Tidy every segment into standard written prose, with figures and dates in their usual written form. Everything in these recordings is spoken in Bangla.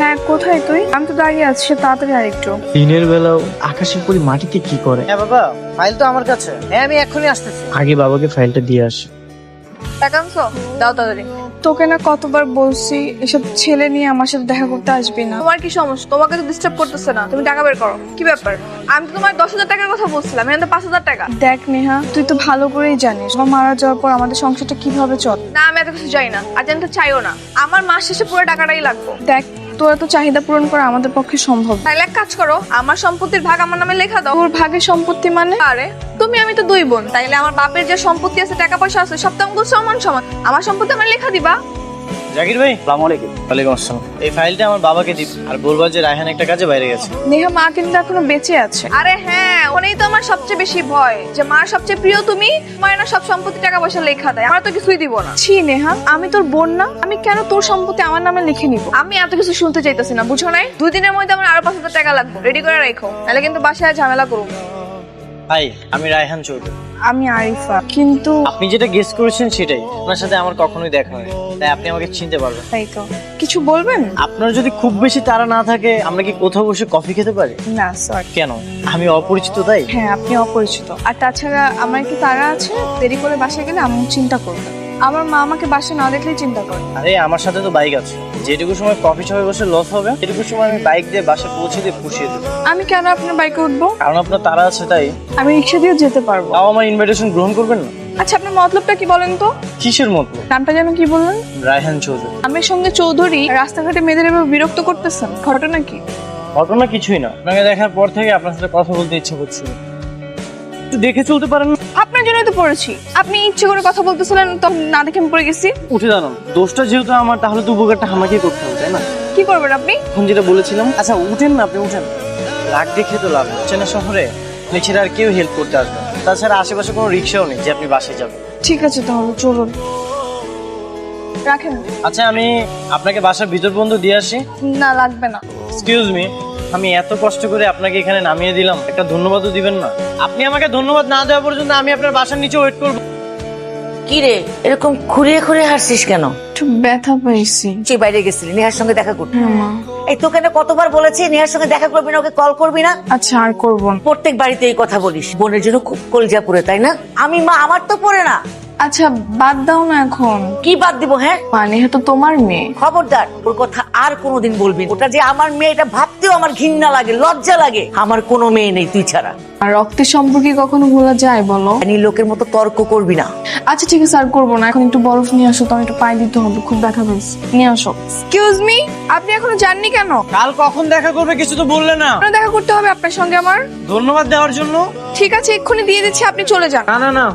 হ্যাঁ, কোথায় তুই? আমি তো দাঁড়িয়ে আছি, তাড়াতাড়ি আর একটু। দিনের বেলাও আকাশের পরি মাটিতে কি করে? হ্যাঁ বাবা, ফাইল তো আমার কাছে। হ্যাঁ, আমি এক্ষুনি আসতেছি। আগে বাবাকে ফাইলটা দিয়ে আসি। টাকা আনছো? দাও তাড়াতাড়ি। তোকে না কতবার বলছি এসব ছেলে নিয়ে আমার সাথে দেখা করতে আসবি না। তোমার কি সমস্যা? তোমাকে তো ডিস্টার্ব করতেছে না, তুমি টাকা বের করো। কি ব্যাপার? আমি তো তোমার 10,000 টাকার কথা বলছিলাম, এখন তো 5,000 টাকা। দেখ নেহা, তুই তো ভালো করেই জানিস বাবা মারা যাওয়ার পর আমাদের সংসারটা কিভাবে চলে। না, আমি এত কিছু জানি না, আর জানতে চাইও না। আমার মাস শেষে পুরো টাকাটাই লাগবে। দেখ, তোরা তো চাহিদা পূরণ করা আমাদের পক্ষে সম্ভব। তাহলে এক কাজ করো, আমার সম্পত্তির ভাগ আমার নামে লেখা দাও। তোর ভাগের সম্পত্তি মানে? আরে তুমি আমি তো দুই বোন, তাইলে আমার বাপের যে সম্পত্তি আছে, টাকা পয়সা আছে, সব তো আমাকে সমান সমান। আমার সম্পত্তি আমার লেখা দিবা। জাকির ভাই, আসসালামু আলাইকুম। ওয়ালাইকুম আসসালাম। এই ফাইলটা আমার বাবাকে দিবি, আর বলবা যে রায়হান একটা কাজে বাইরে গেছে। নেহা মা কিন্তু এখনো বেঁচে আছে। আরে হ্যাঁ, ওনেই তো আমার সবচেয়ে বেশি ভয়, যে মার সবচেয়ে প্রিয় তুমি, মায়ের না সব সম্পত্তি টাকা পয়সা লেখা দেয়, আমরা তো কিছুই দিব না। ছি নেহা, আমি তোর বোন না? আমি কেন তোর সম্পত্তি আমার নামে লিখে নিব? আমি এত কিছু শুনতে চাইতেছি না, বুঝো নাই? 2 দিনের মধ্যে আমার আরো 5,000 টাকা লাগবে, রেডি করে রাখো, নাহলে কিন্তু বাসায় ঝামেলা করব। ভাই, আমি রায়হান চৌধুরী। আমি আরিফা। কিন্তু আপনি যেটা গেস করেছেন সেটাই। আপনার সাথে আমার কখনোই দেখা হয়নি, তাই আপনি আমাকে চিনতে পারবেন। তাই তো, কিছু বলবেন? আপনার যদি খুব বেশি তাড়া না থাকে, আমরা কি কোথাও বসে কফি খেতে পারি? না সরি। কেন? আমি অপরিচিত তাই? হ্যাঁ, আপনি অপরিচিত। আর তাছাড়া আমার কি তারা আছে? দেরি করে বাসায় গেলে আম্মু চিন্তা করবে। আমার মা আমাকে বাসায় না দেখলেই চিন্তা করে। আরে আমার সাথে তো বাইক আছে, যেটুকু সময় কফি শপে বসে লস হবে, সেটুকু সময় আমি বাইক দিয়ে বাসে পৌঁছে দিয়ে পুষিয়ে দেবো। আমি কেন আপনার বাইকে উঠবো? কারণ আপনার তারা আছে তাই। আমি রিক্সা দিয়ে যেতে পারবো। তাও আমার ইনভাইটেশন গ্রহণ করবেন না? আচ্ছা, আপনার মতলবটা কি বলেন তো? কিসের মতলব? নামটা যেন কি বললেন? রায়হান চৌধুরী। আমার সঙ্গে চৌধুরী রাস্তাঘাটে মেয়েদের এভাবে বিরক্ত করতেছেন, ঘটনা কি? ঘটনা কিছুই না, আপনাকে দেখার পর থেকে আপনার সাথে কথা বলতে ইচ্ছে করছে। একটু দেখে চলতে পারেন না? আপনার জন্যই তো পড়েছি। আপনি ইচ্ছে করে কথা বলতেছিলেন, তখন না দেখে আমি পড়ে গেছি। উঠে দাঁড়ান। দোষটা যেহেতু আমার, তাহলে তো উপকারটা আমাকেই করতে হবে, তাই না? কি করবেন আপনি? এখন যেটা বলেছিলাম। আচ্ছা উঠেন না, আপনি উঠেন। রাগ দেখে তো লাভ হচ্ছে না, শহরে নিচের আর কেউ হেল্প করতে আসবে না। তাছাড়া আশেপাশে কোনো রিক্সাও নেই যে আপনি বাসে যাবেন। ঠিক আছে, তাহলে চলুন। রাখেন। আচ্ছা, আমি আপনাকে বাসার ভিতর বন্ধু দিয়ে আসি। না, লাগবে না। এক্সকিউজ মি, আমি এত কষ্ট করে আপনাকে এখানে নামিয়ে দিলাম, একটা ধন্যবাদও দিবেন না? আপনি আমাকে ধন্যবাদ না দেওয়া পর্যন্ত আমি আপনার বাসার নিচে ওয়েট করব। কি রে, এরকম খুঁড়িয়ে খুঁড়িয়ে হাসছিস কেন? একটু ব্যথা পাইছি। তুই বাইরে গেছিলি নেহার সঙ্গে দেখা করতে? হ্যাঁ মা। এই তোকে না কতবার বলেছি নেহার সঙ্গে দেখা করবি না, ওকে কল করবি না। আচ্ছা, আর করবো না। প্রত্যেক বাড়িতে এই কথা বলিস, বোনের জন্য খুব কলজা পড়ে, তাই না? আমি মা, আমার তো পড়ে না। আচ্ছা, বাদ দাও না এখন। কি বাদ দিব? হ্যাঁ, মানে তো তোমার মেয়ে। খবরদার ওর কথা আর কোনোদিন বলবি না। ওটা যে আমার মেয়ে, এটা ভাবতেও আমার ঘৃণা লাগে, লজ্জা লাগে। আমার কোনো মেয়ে নেই তুই ছাড়া। আর রক্তের সম্পর্কে কখনো ভোলা যায় বলো? জানি লোকের মতো তর্ক করবি না। আচ্ছা ঠিক আছে, আর করবো না। এখন একটু বরফ নিয়ে আসো তো, আমি একটু পায়ে দিতে হবে, খুব ব্যথা পেয়েছি। নিয়ে আসো। এক্সকিউজ মি, আপনি এখনো যাননি কেন? কাল কখন দেখা করবে কিছু তো বললে না। আপনার দেখা করতে হবে আপনার সঙ্গে আমার। ধন্যবাদ দেওয়ার জন্য। ঠিক আছে, এক্ষুনি দিয়ে দিচ্ছি, আপনি চলে যান। না না না,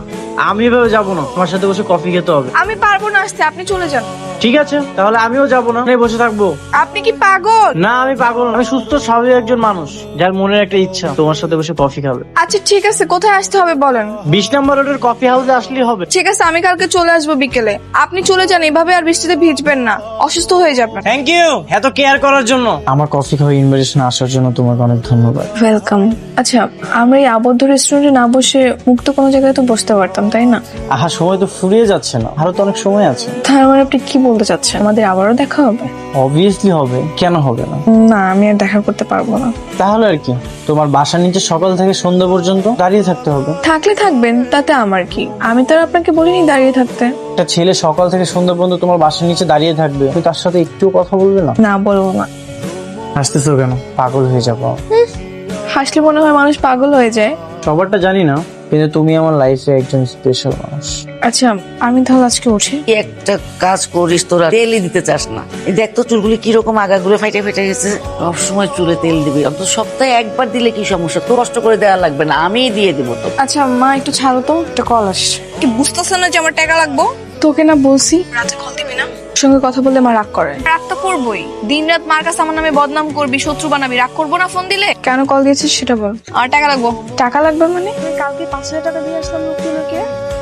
আমি এভাবে যাবো না, তোমার সাথে বসে কফি খেতে হবে। আমি পারবো না আসতে, আপনি চলে যান। ঠিক আছে, তাহলে আমিও যাবো না, বসে থাকবো। আপনি কি পাগল? না, আমি পাগল না। আমি সুস্থ স্বাভাবিক একজন মানুষ, যার মনের একটা ইচ্ছা তোমার সাথে বসে কফি খাবে। আচ্ছা ঠিক আছে, কোথায় আসতে হবে বলেন? 20 নম্বর রোডের কফি হাউসে আসলেই হবে। ঠিক আছে, আমি কালকে চলে আসবো বিকেলে। আপনি চলে যান, এভাবে আর বৃষ্টিতে ভিজবেন না, অসুস্থ হয়ে যাবেন। থ্যাংক ইউ এত কেয়ার করার জন্য। আমার কফি খাওয়া ইনভিটেশন আসার জন্য তোমাকে অনেক ধন্যবাদ। ওয়েলকাম। আচ্ছা, আমরা এই আবদ্ধ রেস্টুরেন্টে না বসে মুক্ত কোনো জায়গায় তো বসতে পারতাম, তাই না? আহা, সময় তো ফুরিয়ে যাচ্ছে না, আরো তো অনেক সময় আছে। তার মানে আপনি কি বলতে চাচ্ছেন, আমাদের আবারও দেখা হবে? অবভিয়াসলি হবে, কেন হবে না? না, আমি আর দেখা করতে পারবো না। তাহলে আর কি, তোমার বাসার নিচে সকাল থেকে সন্ধ্যা পর্যন্ত দাঁড়িয়ে থাকতে হবে। থাকলে থাকবেন, তাতে আমার কি? আমি তো আর আপনাকে বলিনি দাঁড়িয়ে থাকতে। একটা ছেলে সকাল থেকে সন্ধ্যা পর্যন্ত তোমার বাসার নিচে দাঁড়িয়ে থাকবে, তুমি তার সাথে একটু কথা বলবে না? না, বলবো না। হাসতেছো কেন? পাগল হয়ে যাবো। হাসলে মনে হয় মানুষ পাগল হয়ে যায়। সবারটা জানি না, কিন্তু তুমি আমার লাইফে একজন স্পেশাল মানুষ। আচ্ছা, আমি তাহলে আজকে উঠি। কি একটা কাজ করিস তোরা, তেলই দিতে চাস না। এই দেখ তো চুলগুলি কিরকম আগাগুলো ফাইটে ফেটে গেছে। সবসময় চুলে তেল দিবি, অন্তত সপ্তাহে একবার দিলে কি সমস্যা? তো কষ্ট করে দেওয়া লাগবে না, আমিই দিয়ে দিব তো। আচ্ছা মা, একটু ছাড়ো তো, একটা কল আসছে। কি বুঝতেছ না যে আমার টাকা লাগবো? তোকে না বলছি রাতে কল দিবি না। সঙ্গে কথা বললে মা রাগ করে। রাগ তো করবোই, দিন রাত মার কাছে আমার নামে বদনাম করবি, শত্রু বানাবি, রাগ করবো না ফোন দিলে? কেন কল দিয়েছিস সেটা বল। আর টাকা লাগবো। টাকা লাগবে মানে? কালকে 5,000 টাকা দিয়ে আসলাম লোকগুলোকে।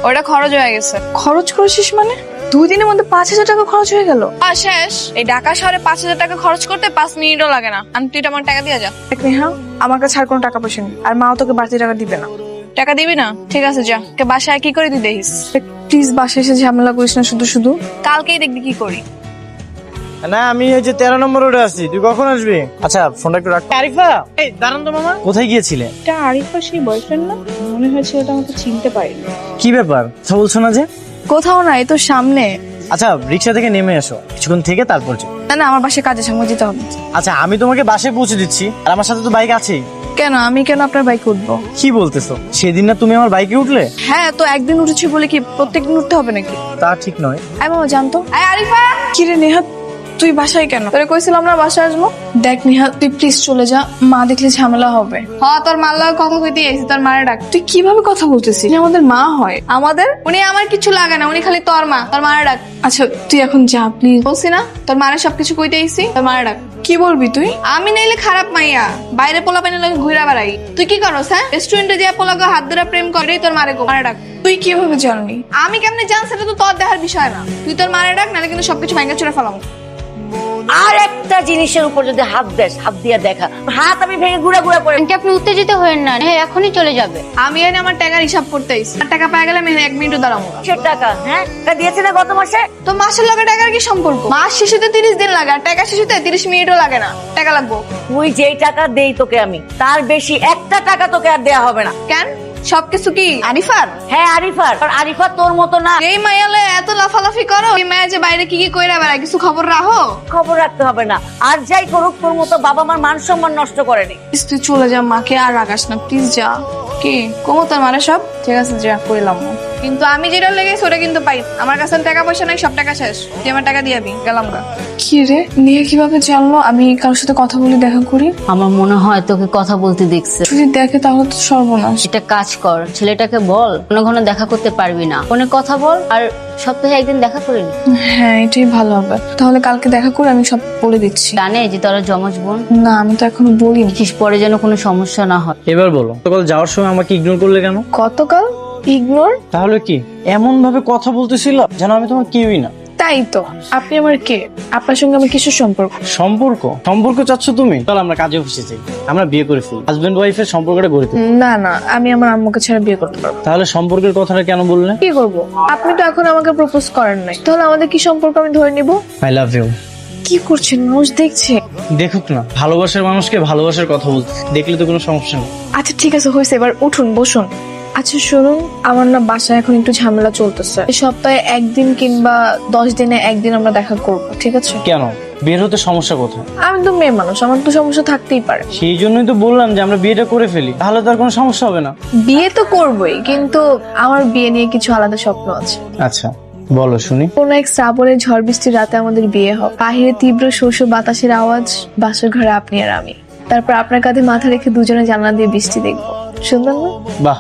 ওটা খরচ হয়ে গেছে। খরচ করেছিস মানে? 2 দিনের মধ্যে 5,000 টাকা খরচ হয়ে গেল? আর শেষ। এই ঢাকা শহরে 5,000 টাকা খরচ করতে 5 মিনিটও লাগে না। আন্টিটা আমার টাকা দিয়ে যা। দেখ নেহা, আমার কাছে আর কোনো টাকা পয়সা নেই, আর মাও তোকে বাড়তি টাকা দিবে না। টাকা দিবি না? ঠিক আছে, যা। বাসায় কি করে তুই দেখিস। প্লিজ বাসায় এসে ঝামেলা করিস না শুধু শুধু। কালকেই দেখবি কি করি। না আমি ওই যে 13 নম্বর রোডে আছি, তুই কখন আসবি? আচ্ছা ফোনটা একটু রাখ। আরিফা, এই দাঁড়ান তো মামা, কোথায় গিয়েছিলে? এটা আরিফা সেই বয়ফ্রেন্ড না? মনে হয়েছে ওটা আমাকে চিনতে পারিনি। কি ব্যাপার, কথা বলছো না যে? কোথাও না, এই তো সামনে। আচ্ছা রিক্সা থেকে নেমে এসো, কিছুক্ষণ থেকে তারপর যাও। না না, আমার বাসায় কাজে সময় যেতে হবে। আচ্ছা আমি তোমাকে বাসায় পৌঁছে দিচ্ছি, আর আমার সাথে তো বাইক আছেই। কেন, আমি কেন আপনার বাইকে উঠবো? কি বলতেছো, সেদিন না তুমি আমার বাইকে উঠলে? হ্যাঁ, তো একদিন উঠেছি বলে কি প্রত্যেকদিন উঠতে হবে নাকি? তা ঠিক নয়। আই মামা জানতো। আই আরিফা, কি রে নেহা, তুই বাসায় কেন? তোরে কইছিলাম না বাসায় আসবো। দেখ নেহা, তুই প্লিজ চলে যা, মা দেখলে ঝামেলা হবে। হ্যাঁ, তোর মার লাগে কথা কইতে এসেছি, তোর মারে ডাক। তুই কিভাবে কথা বলতেছিস? উনি আমাদের মা হয়। আমাদের? উনি আমার কিছু লাগে না, উনি খালি তোর মা, তোর মারে ডাক। আচ্ছা তুই এখন যা প্লিজ। বলছি না তোর মারে সবকিছু কইতে এসেছি, তোর মারে ডাক। কি বলবি তুই? আমি নাইলে খারাপ মাইয়া, বাইরে পোলা পাইনে লাগে ঘুরে বেড়াই। তুই কি করস? হ্যাঁ, রেস্টুরেন্টে যে পোলাকে হাত ধরে প্রেম করে তোর মারে গো, মারে ডাক। তুই কিভাবে জানলি? আমি কেমনে জান সেটা তো তোর দেখার বিষয় না। তুই তোর মারে ডাক, নাহলে কিন্তু সবকিছু ভাঙা চুরে ফেলাম। আর একটা জিনিসের উপর যদি হাত দেস, হাত দিয়ে দেখা, হাত আমি ভেঙে গুড়া গুড়া করে। আন্টি আপনি উত্তেজিত হয়েন না, হ্যাঁ এখনই চলে যাবে। আমি এনে আমার টাকার হিসাব করতে আইছি। আর টাকা পেয়ে গেলে আমি 1 মিনিটও দাঁড়াবো না। কিসের টাকা? হ্যাঁ, টাকা দিয়েছে না গত মাসে? তো মাসের লগে টাকার কি সম্পর্ক? মাস শেষেতে 30 দিন লাগে, আর টাকা শেষেতে 30 মিনিটও লাগে না। টাকা লাগবো। তুই যেই টাকা দেই তোকে আমি, তার বেশি একটা টাকা তোকে আর দেয়া হবে না। কেন? সবকিছু কি আরিফার? হ্যাঁ আরিফার, আর আরিফা তোর মতো না। এই মায়ালে এত লাফালাফি করো, এই মায়া যে বাইরে কি কি কইরা বেড়ায়, কিছু খবর রাখো? খবর রাখতে হবে না, আর যাই করুক তোর মতো বাবা মার মান সম্মান নষ্ট করেনি। প্লিজ তুই চলে যা, মাকে আর রাগাস না প্লিজ, যা। কি কমো তোর মানে সব ঠিক আছে, যা কইলাম। কিন্তু আমি যেটা লেগেছি ওটা কিন্তু পাই। আমার কাছে টাকা পয়সা নাই, সব টাকা শেষ। তুই আমার টাকা দিয়াবি, গেলাম গা। কি রে, নিয়ে কিভাবে জানলো আমি কারোর সাথে কথা বলে দেখা করি? আমার মনে হয় তোকে কথা বলতে দেখছে। যদি দেখে তাহলে তো সর্বনাশ। এটা কাজ কর, ছেলেটাকে বল ঘন ঘন দেখা করতে পারবি না, ফোনে কথা বল, আর সপ্তাহে একদিন দেখা করে নি। হ্যাঁ এটাই ভালো হবে, তাহলে কালকে দেখা করে আমি সব বলে দিচ্ছি। জানে যে তোরা জমজ বোন? না আমি তো এখনো বলিনি। দেখিস পরে যেন কোনো সমস্যা না হয়। এবার বলো, গতকাল যাওয়ার সময় আমাকে ইগনোর করলে কেন? গতকাল ইগনোর? তাহলে কি এমন ভাবে কথা বলতেছিল যেন আমি তোমার কেউই না? তাই তো, আপনি আমার কে? আপনার সঙ্গে আমার কিসের সম্পর্ক? সম্পর্ক সম্পর্ক চাচ্ছ তুমি? চল আমরা কাজে অফিসে যাই, আমরা বিয়ে করে ফেলি, হাজবেন্ড ওয়াইফের সম্পর্কটা গড়ে তুলি। না না, আমি আমার আম্মুকে ছাড়া বিয়ে করতে পারবো না। তাহলে সম্পর্কের কথাটা কেন বললে? কি করবো? আপনি তো এখন আমাকে প্রপোজ করেন নাই, তাহলে আমাদের কি সম্পর্ক আমি ধরে নিব? I love you. কি করছেন? মানুষ দেখছে। দেখুক না, ভালোবাসার মানুষকে ভালোবাসার কথা বলতে দেখলে তো কোনো সমস্যা নেই। আচ্ছা ঠিক আছে, হয়েছে, এবার উঠুন বসুন। আচ্ছা শুনুন, আমার না বাসায় এখন একটু ঝামেলা চলতেছে। এই সপ্তাহে 1 দিন কিংবা 10 দিনে 1 দিন আমরা দেখা করব, ঠিক আছে? কেন, বের হতে সমস্যা কোথায়? আমি তো মেয়ে মানুষ, আমার তো সমস্যা থাকতেই পারে। সেই জন্যই তো বললাম যে আমরা বিয়েটা করে ফেলি, তাহলে তো আর কোনো সমস্যা হবে না। বিয়ে তো করবোই, কিন্তু আমার বিয়ে নিয়ে কিছু আলাদা স্বপ্ন আছে। আচ্ছা বলো শুনি। কোন এক শ্রাবণে ঝড় বৃষ্টির রাতে আমাদের বিয়ে হয়। বাহিরে তীব্র শস্য বাতাসের আওয়াজ, বাসর ঘরে আপনি আর আমি। তারপর আপনার কাঁধে মাথা রেখে দুজনে জানলা দিয়ে বৃষ্টি দেখবো। সুন্দর না? বাহ,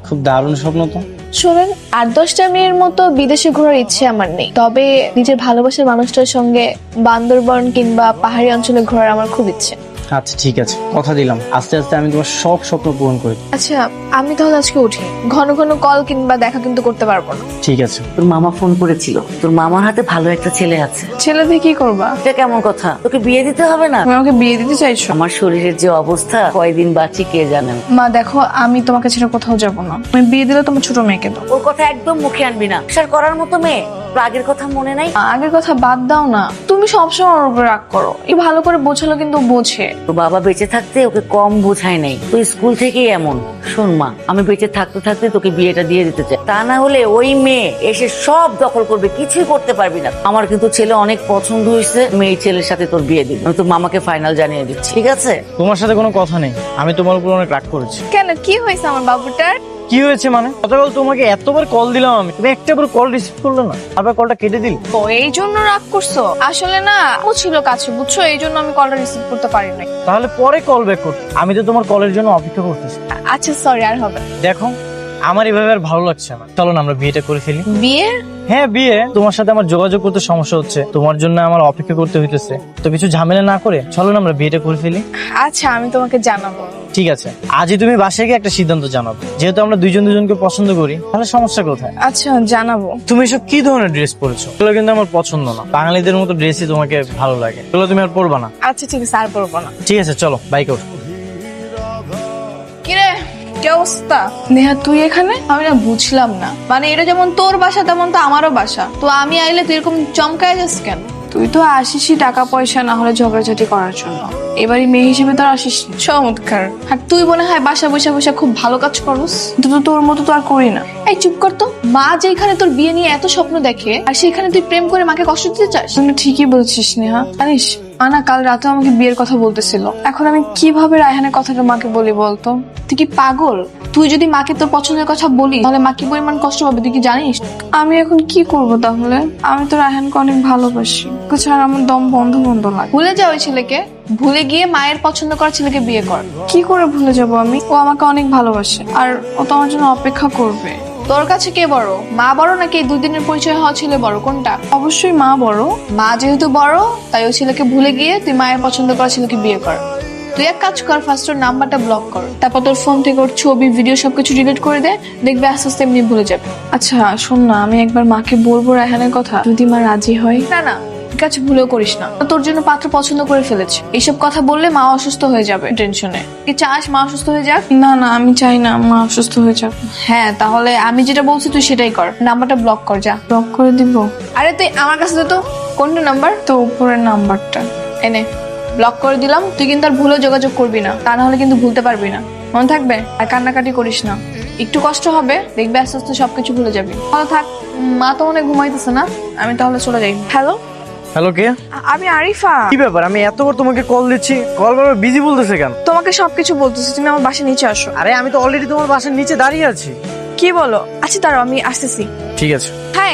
খুব দারুণ স্বপ্ন তো। শোনেন, 8-10টা মেয়ের মতো বিদেশে ঘোরার ইচ্ছে আমার নেই, তবে নিজের ভালোবাসার মানুষটার সঙ্গে বান্দরবন কিংবা পাহাড়ি অঞ্চলে ঘোরার আমার খুব ইচ্ছে। আচ্ছা ঠিক আছে, কথা দিলাম আস্তে আস্তে আমি তোমার সব স্বপ্ন পূরণ করি। আচ্ছা আমি তাহলে আজকে উঠি, ঘন ঘন কল কিংবা দেখা কিন্তু করতে পারবো না। ঠিক আছে। তোর মামা ফোন করেছিল, তোর মামার হাতে ভালো একটা ছেলে আছে। ছেলে দিয়ে কি করবা? এটা কেমন কথা? তোকে বিয়ে দিতে হবে না? তুমি আমাকে বিয়ে দিতে চাইছো? আমার শরীরের যে অবস্থা, কয়দিন বাঁচি কে জানে। মা দেখো, আমি তোমাকে ছেড়ে কোথাও যাবো না। আমি বিয়ে দিলে তোমার ছোট মেয়েকে দাও। ওর কথা একদম মুখে আনবি না, স্যার করার মতো মেয়ে। তোর আগের কথা মনে নাই? আগের কথা বাদ দাও না, তুমি সবসময় ওর উপর রাগ করো। এই ভালো করে বোঝালো কিন্তু বোঝে। তো বাবা বেঁচে থাকতে ওকে কম বোঝায় নাই, তুই স্কুল থেকেই এমন। শোন মা, আমি বেঁচে থাকতে থাকতে তোকে বিয়েটা দিয়ে দিতে চাই, তা না হলে ওই মেয়ে এসে সব দখল করবে, কিছুই করতে পারবি না। আমার কিন্তু ছেলে অনেক পছন্দ হয়েছে, মেয়ে ছেলের সাথে তোর বিয়ে দিবি। আমি তোর মামাকে ফাইনাল জানিয়ে দিচ্ছি, ঠিক আছে? তোমার সাথে কোনো কথা নেই, আমি তোমার উপর অনেক রাগ করেছি। কেন, কি হয়েছে আমার বাবুটার? কি হয়েছে মানে? গতকাল তোমাকে এতবার কল দিলাম আমি, তুমি একটাবার কল রিসিভ করলে না, আবার কলটা কেটে দিল। ও এই জন্য রাগ করছো? আসলে না ও ছিল কাছে, বুঝছো, এই জন্য আমি কলটা রিসিভ করতে পারি নাই। তাহলে পরে কল ব্যাক করতে, আমি তো তোমার কলের জন্য অপেক্ষা করতেছি। আচ্ছা সরি, আর হবে না। দেখো আমার এভাবে আর ভালো লাগছে না, চলো না আমরা বিয়েটা করে ফেলি। বিয়ে? হ্যাঁ বিয়ে। তোমার সাথে আমার যোগাযোগ করতে সমস্যা হচ্ছে, তোমার জন্য আমার অপেক্ষা করতে হইতেছে, তো কিছু ঝামেলা না করে চলো না আমরা বিয়েটা করে ফেলি। আচ্ছা আমি তোমাকে জানাবো। ঠিক আছে, আজই তুমি বাসায় গিয়ে একটা সিদ্ধান্ত জানাবো, যেহেতু আমরা দুইজন দুজনকে পছন্দ করি, তাহলে সমস্যা কোথায়? আচ্ছা জানাবো। তুমি এসব কি ধরনের ড্রেস পরেছো? এগুলো কিন্তু আমার পছন্দ না, বাঙালিদের মতো ড্রেসই তোমাকে ভালো লাগে, এগুলো তুমি আর পরবা না। আচ্ছা ঠিক আছে, আর পড়বো না। ঠিক আছে চলো বাইকে ওঠো। কিরে, কি অবস্থা? নেহা তুই এখানে? আমি না বুঝলাম না, মানে এটা যেমন তোর বাসা তেমন তো আমারও বাসা, তো আমি আইলে তুই এরকম চমকায় যাস কেন? তুই তো আসিসই টাকা পয়সা না হলে ঝগড়াঝাটি করার জন্য, এবারই মেয়ে হিসেবে তো আর আসিস নি। চমৎকার। আর তুই মনে হয় বাসা বসে বসে খুব ভালো কাজ করস, কিন্তু তোর মতো তো আর করি না। এই চুপ কর তো, মা যেখানে তোর বিয়ে নিয়ে এত স্বপ্ন দেখে আর সেখানে তুই প্রেম করে মাকে কষ্ট দিতে চাস। তুমি ঠিকই বলছিস নেহা। জানিস আনা কাল রাতে আমাকে বিয়ের কথা বলতেছিল, এখন আমি কিভাবে রায়হানের কথাটা মাকে বলি বলতো? তুই কি পাগল? তুই যদি মাকে তোর পছন্দের কথা বলি তাহলে মা কি পরিমাণ কষ্ট পাবে তুই কি জানিস? আমি এখন কি করব তাহলে? আমি তো রায়হানকে অনেক ভালোবাসি, ওকে ছাড়া আমার দম বন্ধ বন্ধ লাগে। ভুলে যাও ওই ছেলেকে, ভুলে গিয়ে মায়ের পছন্দ করা ছেলেকে বিয়ে কর। কি করে ভুলে যাব আমি? ও আমাকে অনেক ভালোবাসে আর ও তো আমার জন্য অপেক্ষা করবে। তোর কাছে কে বড়, মা বড় নাকি এই 2 দিনের পরিচয় হওয়া ছেলে বড়, কোনটা? অবশ্যই মা বড়। মা যেহেতু বড় তাই ওই ছেলেকে ভুলে গিয়ে তুই মায়ের পছন্দ করা ছেলেকে বিয়ে কর। তুই এক কাজ কর, ফার্স্ট ওর নাম্বারটা ব্লক কর, তারপর তোর ফোন থেকে ওর ছবি ভিডিও সবকিছু ডিলিট করে দে, দেখবে আস্তে আস্তে এমনি ভুলে যাবে। আচ্ছা শোন না, আমি একবার মাকে বলবো রায়হানের কথা, যদি মা রাজি হয়। না না ঠিক আছে, ভুলেও করিস না, তোর জন্য পাত্র পছন্দ করে ফেলেছে। এইসব কথা বললে মা অসুস্থ হয়ে যাবে টেনশনে। কি চাস মা অসুস্থ হয়ে যাক? না না আমি চাই না মা অসুস্থ হয়ে যাক। হ্যাঁ তাহলে আমি যেটা বলছি তুই সেটাই কর, নাম্বারটা ব্লক কর, যা। ব্লক করে দিব? আরে তুই আমার কাছে দে তো। কোনটা নাম্বার? তো উপরের নাম্বারটা এনে ব্লক করে দিলাম। তুই কিন্তু আর ভুলেও যোগাযোগ করবি না, তা না হলে কিন্তু ভুলতে পারবি না, মনে থাকবে। আর কান্নাকাটি করিস না, একটু কষ্ট হবে, দেখবে আস্তে আস্তে সবকিছু ভুলে যাবি। ভালো থাক। মা তো অনেক ঘুমাইতেছে না, আমি তাহলে চলে যাই। হ্যালো হ্যালো, কে? আমি আরিফা। কি ব্যাপার, আমি এতবার তোমাকে কল দিচ্ছি, কল বারবার বিজি বলতেছে কেন? তোমাকে সবকিছু বলতেছি, তুমি আমার বাসার নিচে আসো। আরে আমি তো অলরেডি তোমার বাসার নিচে দাঁড়িয়ে আছি। কি বলো? আচ্ছা দাঁড়াও আমি আসতেছি। ঠিক আছে হাই,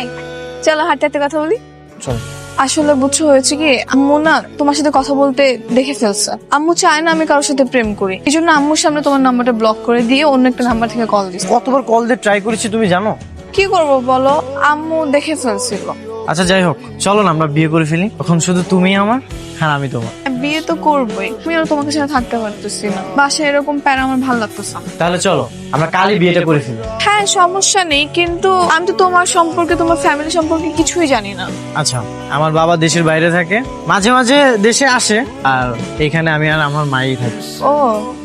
চলো হাঁটতে হাঁটতে কথা বলি। চল। আসলে বুঝছো হয়েছে কি, আম্মু না তোমার সাথে কথা বলতে দেখে ফেলছে। আম্মু চায় না আমি কারোর সাথে প্রেম করি, এই জন্য আম্মুর সামনে তোমার নাম্বারটা ব্লক করে দিয়ে অন্য একটা নাম্বার থেকে কল দিচ্ছে। কতবার কল দিয়ে ট্রাই করেছি তুমি জানো? কি করব বলো, আম্মু দেখে ফেলছিল। আচ্ছা যাই হোক, চলো না আমরা বিয়ে করে ফেলি, তখন শুধু তুমি আমার আর আমি তোমার। বিয়ে তো করবোই, আমি আর তোমাকে সাথে থাকতে পারতেছি না, বাসায় এরকম প্যারা আমার ভালো লাগতেছে না। তাহলে চলো আমরা কালই বিয়েটা করে ফেলি। হ্যাঁ সমস্যা নেই, কিন্তু আমি তো তোমার সম্পর্কে তোমার ফ্যামিলি সম্পর্কে কিছুই জানি না। আচ্ছা, আমার বাবা দেশের বাইরে থাকে, মাঝে মাঝে দেশে আসে, আর এখানে আমি আর আমার মাই থাকি। ও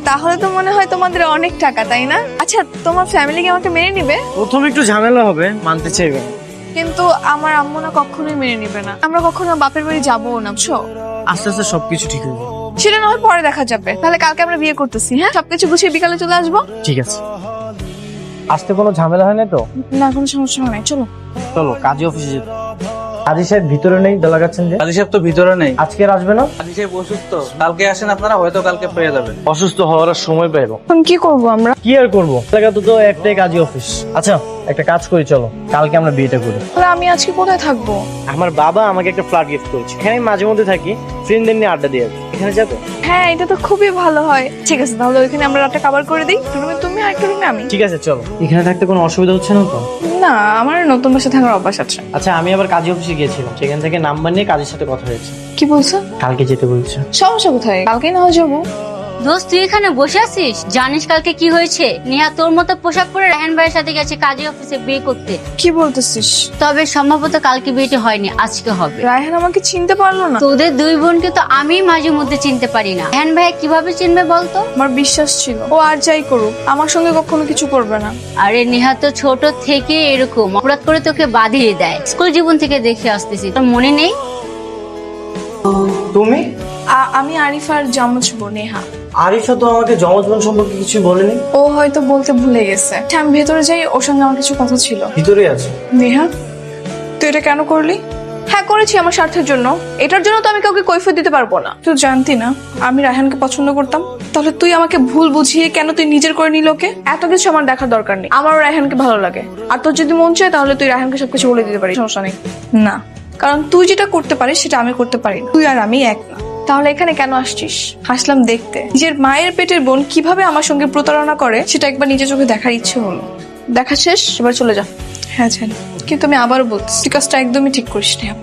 তাহলে তো মনে হয় তোমাদের অনেক টাকা, তাই না? আচ্ছা তোমার ফ্যামিলি কি আমাকে মেনে নিবে? প্রথম একটু ঝামেলা হবে, মানতে চাইবে না। কিন্তু আমার আম্মু না কখনোই মেনে নিবে না, আমরা কখনো বাপের বাড়ি যাবো না, বুঝছো? আস্তে আস্তে সবকিছু ঠিক হয়ে যাবে। সেটা না হয় পরে দেখা যাবে। তাহলে কালকে আমরা বিয়ে করতেছি, হ্যাঁ? সবকিছু গুছিয়ে বিকালে চলে আসবো। ঠিক আছে। আসতে কোনো ঝামেলা হয় না তো? না কোনো সমস্যা নাই, চলো। চলো কাজী অফিসে যেতে। কাজী সাহেব ভিতরে নেই, দেলাগাচ্ছেন যে? কাজী সাহেব তো ভিতরে নেই। আজকে আর আসবে না? কাজী সাহেব অসুস্থ, কালকে আসেন আপনারা, হয়তো কালকে পেয়ে যাবেন। অসুস্থ হওয়ার আর সময় পাইবো? এখন কি করবো আমরা? কি আর করবো, এলাকা তো একটাই কাজী অফিস। আচ্ছা একটা কাজ করি, চলো কালকে আমরা বিয়েটা করি। তাহলে আমি আজকে কোথায় থাকবো? আমার বাবা আমাকে একটা ফ্ল্যাট গিফট করেছে, এখানে আমি মাঝে মধ্যে থাকি, ফ্রেন্ডদের নিয়ে আড্ডা দিয়ে আসি। এখানে যাবে? হ্যাঁ এটা তো খুবই ভালো হয়। ঠিক আছে তাহলে ওইখানে আমরা রাতটা কভার করে দিই, রুমে তুমি আর একটা রুমে আমি। ঠিক আছে চলো। এখানে থাকতে কোনো অসুবিধা হচ্ছে না তো? না আমার নতুন বাসা থাকার অভ্যাস আছে। আচ্ছা আমি আবার কাজী অফিসে গিয়েছিলাম, সেখান থেকে নাম্বার নিয়ে কাজের সাথে কথা হয়েছে, কি বলছো? কালকে যেতে বলছে। সমস্যা কোথায়, কালকে না হয় যাবো। দোস্ত তুই এখানে বসে আছিস, জানিস কালকে কি হয়েছে? নেহা তোর মতো পোশাক পরে রায়হান ভাইয়ের সাথে গেছে কাজী অফিসে বিয়ে করতে। কি বলতেছিস? তবে সম্ভবত কালকে বিয়েটি হয়নি, আজকে হবে। রায়হান আমাকে চিনতে পারলো না। তোদের 2 বোনকে তো আমি মাঝে মধ্যে চিনতে পারি না, রায়হান ভাই কিভাবে চিনবে বলতো? আমার বিশ্বাস ছিল ও আর যাই করুক আমার সঙ্গে কখনো কিছু করবে না। আরে নেহা তো ছোট থেকে এরকম অপরাধ করে তোকে বাঁধিয়ে দেয়, স্কুল জীবন থেকে দেখে আসতেছি, তোর মনে নেই? তুমি? আমি আরিফার জমজ বোন নেহা। আরিফা তো আমাকে জমজ বোন সম্পর্কে কিছু বলেনি। ও হয়তো বলতে ভুলে গেছে। আচ্ছা, আমি ভেতরে যাই, ওর সঙ্গে আমার কিছু কথা ছিল। ভিতরে আছে। নেহা তুই এটা কেন করলি? হ্যাঁ করেছি আমার স্বার্থের জন্য, এটার জন্য তো আমি কাউকে কৈফিয়ত দিতে পারবো না। তুই জানতি না আমি রায়হানকে পছন্দ করতাম, তাহলে তুই আমাকে ভুল বুঝিয়ে কেন তুই নিজের করে নিল ওকে? এত কিছু আমার দেখার দরকার নেই, আমার রায়হানকে ভালো লাগে। আর তোর যদি মন চায় তাহলে তুই রায়হানকে সবকিছু বলে দিতে পারিস, সমস্যা নেই। না কারণ তুই যেটা করতে পারিস সেটা আমি করতে পারি না, তুই আর আমি এক না। তাহলে এখানে কেন আসছিস? হাসলাম দেখতে, নিজের মায়ের পেটের বোন কিভাবে আমার সঙ্গে প্রতারণা করে সেটা একবার নিজের চোখে দেখার ইচ্ছে হলো। দেখা শেষ, এবার চলে যা। হ্যাঁ জানি, কিন্তু আমি আবারও বলছি তুই কাজটা একদমই ঠিক করিস না।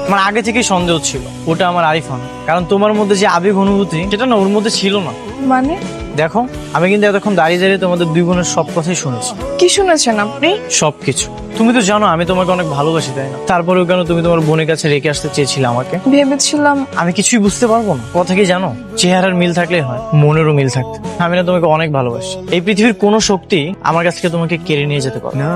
আমার আগে থেকেই সন্দেহ ছিল ওটা আমার আরিফা না, কারণ তোমার মধ্যে যে আবেগ অনুভূতি সেটা না ওর মধ্যে ছিল না। মানে? দেখো আমি কিন্তু এতক্ষণ দাঁড়িয়ে দাঁড়িয়ে তোমাদের 2 বোনের সব কথাই শুনেছি। কি শুনেছেন আপনি? সবকিছু। তুমি তো জানো আমি তোমাকে অনেক ভালোবাসি, তাই না? তারপরেও কেন তুমি তোমার বোনের কাছে রেখে আসতে চেয়েছিলে আমাকে? ভেবেছিলাম আমি কিছুই বুঝতে পারবো না। কথা কি জানো, চেহারার মিল থাকলেই হয়, মনেরও মিল থাকতে। আমি না তোমাকে অনেক ভালোবাসি, এই পৃথিবীর কোনো শক্তি আমার কাছ থেকে তোমাকে কেড়ে নিয়ে যেতে পারে না।